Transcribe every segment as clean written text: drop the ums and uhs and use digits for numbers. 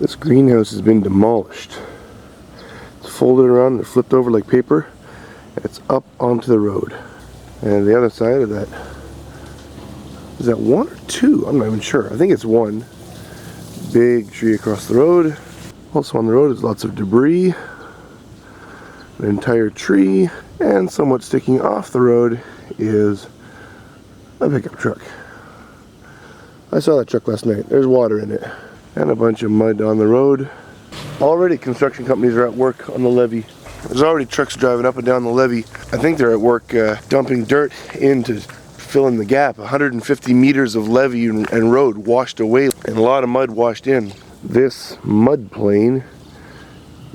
This greenhouse has been demolished. It's folded around and flipped over like paper. And it's up onto the road. And the other side of that, is that one or two? I'm not even sure. I think it's one. Big tree across the road. Also on the road is lots of debris. An entire tree. And somewhat sticking off the road is a pickup truck. I saw that truck last night. There's water in it. And a bunch of mud on the road. Already construction companies are at work on the levee. There's already trucks driving up and down the levee. I think they're at work dumping dirt in to fill in the gap. 150 meters of levee and road washed away and a lot of mud washed in. This mud plain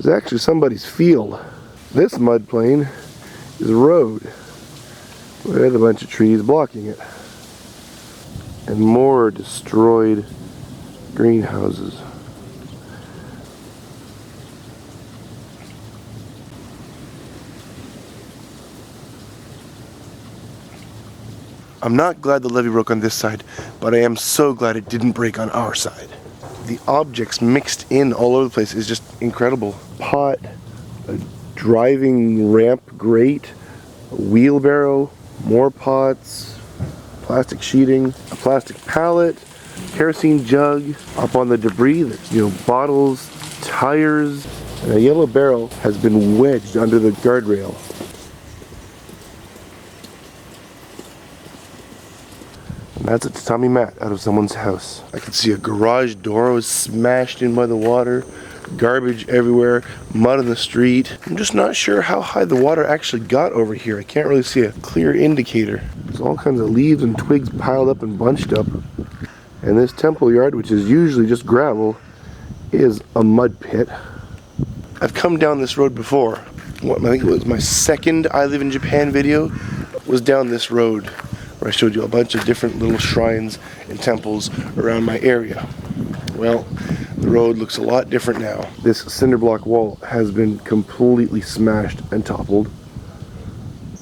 is actually somebody's field. This mud plain is a road with a bunch of trees blocking it. And more destroyed greenhouses. I'm not glad the levee broke on this side, but I am so glad it didn't break on our side. The objects mixed in all over the place is just incredible. Pot, a driving ramp grate, a wheelbarrow, more pots, plastic sheeting, a plastic pallet, kerosene jug, up on the debris, bottles, tires, and a yellow barrel has been wedged under the guardrail. And that's a tatami mat out of someone's house. I can see a garage door was smashed in by the water, garbage everywhere, mud on the street. I'm just not sure how high the water actually got over here. I can't really see a clear indicator. There's all kinds of leaves and twigs piled up and bunched up. And this temple yard, which is usually just gravel, is a mud pit. I've come down this road before. I think it was my second I Live in Japan video was down this road, where I showed you a bunch of different little shrines and temples around my area. Well, the road looks a lot different now. This cinder block wall has been completely smashed and toppled.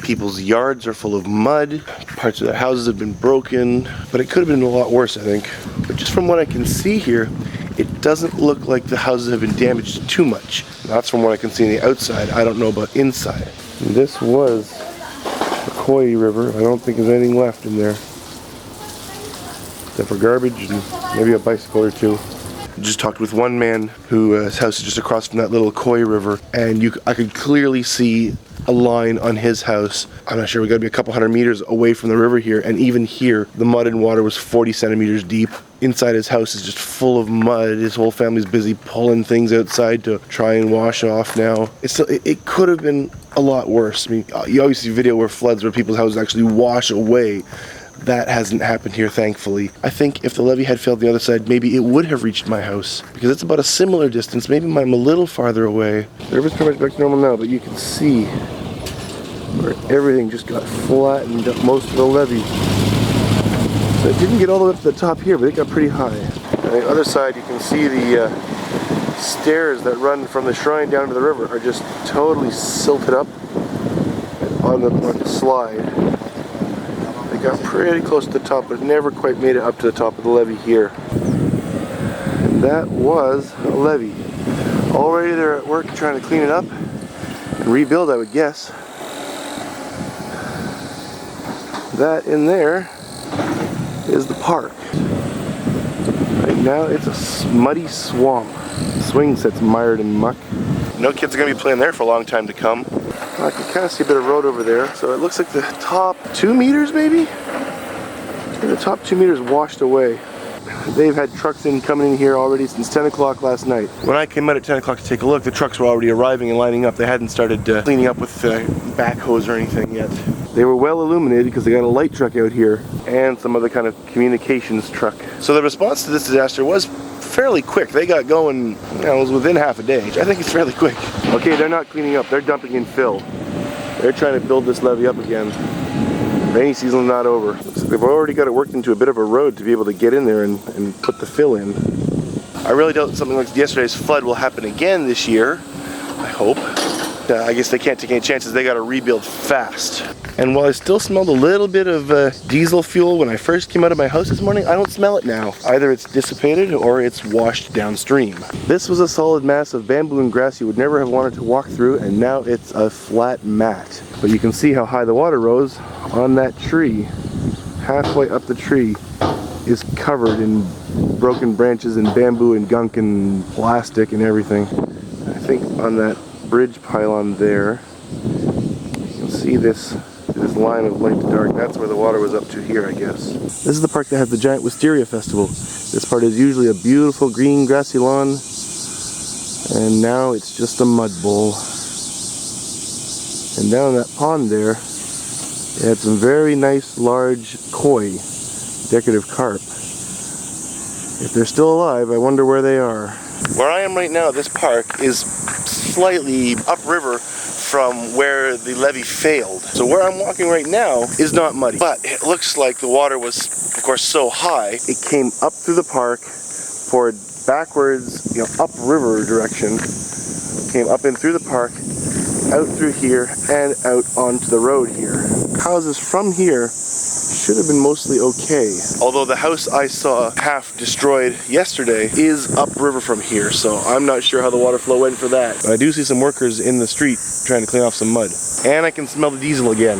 People's yards are full of mud. Parts of their houses have been broken, but it could have been a lot worse, I think. But just from what I can see here, it doesn't look like the houses have been damaged too much. That's from what I can see on the outside. I don't know about inside. And this was the Koi River. I don't think there's anything left in there, except for garbage and maybe a bicycle or two. I just talked with one man whose house is just across from that little Koi River, and I could clearly see a line on his house. I'm not sure, we gotta be a couple hundred meters away from the river here, and even here the mud and water was 40 centimeters deep. Inside his house is just full of mud. His whole family's busy pulling things outside to try and wash off now. It could have been a lot worse. I mean, you always see video where floods where people's houses actually wash away. That hasn't happened here, thankfully. I think if the levee had failed the other side, maybe it would have reached my house, because it's about a similar distance. Maybe I'm a little farther away. The river's pretty much back to normal now, but you can see where everything just got flattened up most of the levee. So it didn't get all the way up to the top here, but it got pretty high. On the other side, you can see the stairs that run from the shrine down to the river are just totally silted up on the slide. They got pretty close to the top, but never quite made it up to the top of the levee here. And that was a levee. Already they're at work trying to clean it up and rebuild, I would guess. That in there is the park. Right now it's a muddy swamp. The swing set's mired in muck. No kids are going to be playing there for a long time to come. I can kind of see a bit of road over there. So it looks like the top 2 meters maybe? And the top 2 meters washed away. They've had trucks coming in here already since 10 o'clock last night. When I came out at 10 o'clock to take a look, the trucks were already arriving and lining up. They hadn't started cleaning up with backhoes or anything yet. They were well illuminated because they got a light truck out here and some other kind of communications truck. So the response to this disaster was fairly quick. They got going, it was within half a day. I think it's fairly quick. Okay, they're not cleaning up, they're dumping in fill. They're trying to build this levee up again. Rainy season's not over. So they've already got it worked into a bit of a road to be able to get in there and put the fill in. I really doubt something like yesterday's flood will happen again this year, I hope. I guess they can't take any chances. They got to rebuild fast. And while I still smelled a little bit of diesel fuel when I first came out of my house this morning, I don't smell it now. Either it's dissipated or it's washed downstream. This was a solid mass of bamboo and grass you would never have wanted to walk through, and now it's a flat mat. But you can see how high the water rose on that tree. Halfway up the tree is covered in broken branches and bamboo and gunk and plastic and everything. I think on that bridge pylon there, you can see this line of light to dark. That's where the water was up to here, I guess. This is the park that has the giant wisteria festival. This part is usually a beautiful green grassy lawn, and now it's just a mud bowl. And down in that pond there, it had some very nice large koi, decorative carp. If they're still alive, I wonder where they are. Where I am right now, this park is slightly upriver from where the levee failed. So where I'm walking right now is not muddy, but it looks like the water was, of course, so high. It came up through the park, poured backwards, upriver direction, came up in through the park, out through here, and out onto the road here. Houses from here should have been mostly okay. Although the house I saw half destroyed yesterday is upriver from here, so I'm not sure how the water flow went for that. But I do see some workers in the street trying to clean off some mud. And I can smell the diesel again.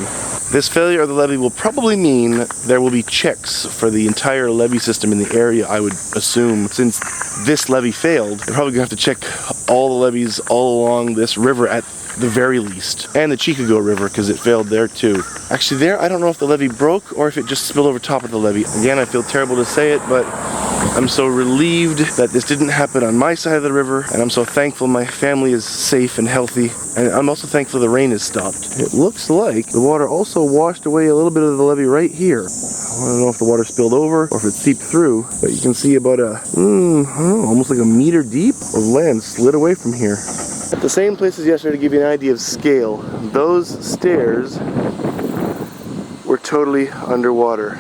This failure of the levee will probably mean there will be checks for the entire levee system in the area, I would assume. Since this levee failed, they're probably going to have to check all the levees all along this river at the very least. And the Chikago River, because it failed there too. Actually there, I don't know if the levee broke or if it just spilled over top of the levee. Again, I feel terrible to say it, but I'm so relieved that this didn't happen on my side of the river, and I'm so thankful my family is safe and healthy, and I'm also thankful the rain has stopped. It looks like the water also washed away a little bit of the levee right here. I don't know if the water spilled over or if it seeped through, but you can see about I don't know, almost like a meter deep of land slid away from here. At the same place as yesterday, to give you an idea of scale, those stairs were totally underwater.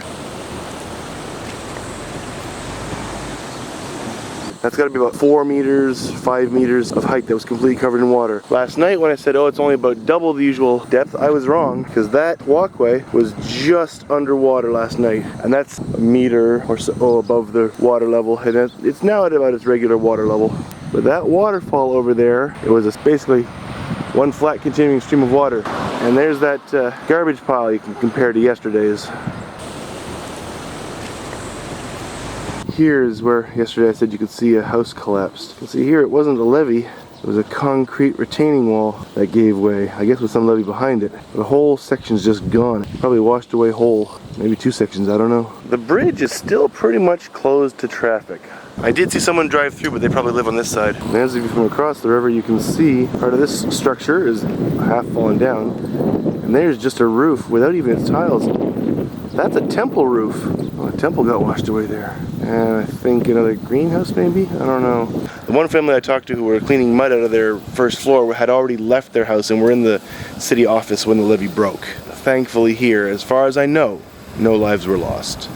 That's got to be about 4 meters, 5 meters of height that was completely covered in water. Last night when I said, oh, it's only about double the usual depth, I was wrong, because that walkway was just underwater last night. And that's a meter or so above the water level, and it's now at about its regular water level. But that waterfall over there, it was basically one flat continuing stream of water. And there's that garbage pile you can compare to yesterday's. Here's where yesterday I said you could see a house collapsed. You can see here it wasn't a levee, it was a concrete retaining wall that gave way, I guess with some levee behind it. The whole section's just gone. Probably washed away whole. Maybe 2 sections, I don't know. The bridge is still pretty much closed to traffic. I did see someone drive through, but they probably live on this side. And as you come across the river, you can see part of this structure is half fallen down. And there's just a roof without even its tiles. That's a temple roof. Well, a temple got washed away there. And I think another greenhouse maybe? I don't know. The one family I talked to who were cleaning mud out of their first floor had already left their house and were in the city office when the levee broke. Thankfully here, as far as I know, no lives were lost.